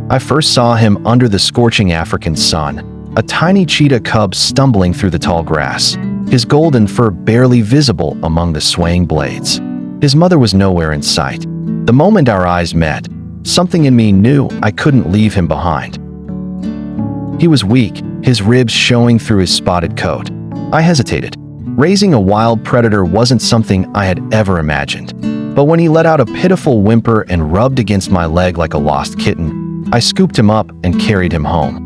I first saw him under the scorching African sun, a tiny cheetah cub stumbling through the tall grass, his golden fur barely visible among the swaying blades. His mother was nowhere in sight. The moment our eyes met, something in me knew I couldn't leave him behind. He was weak, his ribs showing through his spotted coat. I hesitated. Raising a wild predator wasn't something I had ever imagined. But when he let out a pitiful whimper and rubbed against my leg like a lost kitten, I scooped him up and carried him home.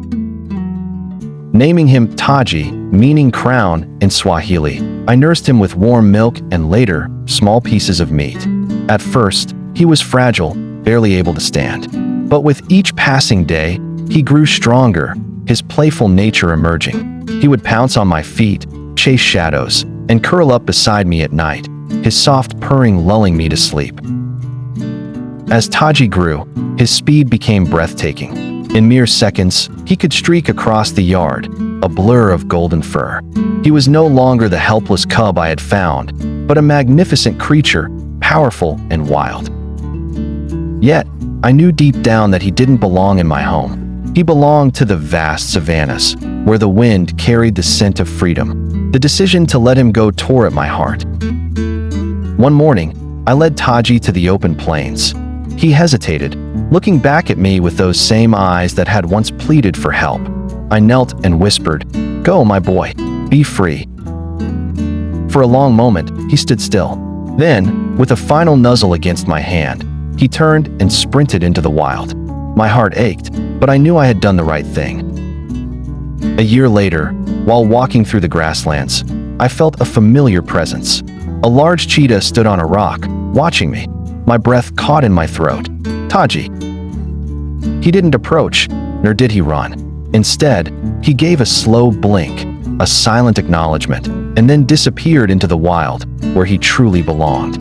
Naming him Taji, meaning crown in Swahili, I nursed him with warm milk and later, small pieces of meat. At first, he was fragile, barely able to stand. But with each passing day, he grew stronger, his playful nature emerging. He would pounce on my feet, chase shadows, and curl up beside me at night, his soft purring lulling me to sleep. As Taji grew, his speed became breathtaking. In mere seconds, he could streak across the yard, a blur of golden fur. He was no longer the helpless cub I had found, but a magnificent creature, powerful and wild. Yet, I knew deep down that he didn't belong in my home. He belonged to the vast savannas, where the wind carried the scent of freedom. The decision to let him go tore at my heart. One morning, I led Taji to the open plains. He hesitated, looking back at me with those same eyes that had once pleaded for help. I knelt and whispered, "Go, my boy, be free." For a long moment, he stood still. Then, with a final nuzzle against my hand, he turned and sprinted into the wild. My heart ached, but I knew I had done the right thing. A year later, while walking through the grasslands, I felt a familiar presence. A large cheetah stood on a rock, watching me. My breath caught in my throat. Taji. He didn't approach, nor did he run. Instead, he gave a slow blink, a silent acknowledgement, and then disappeared into the wild, where he truly belonged.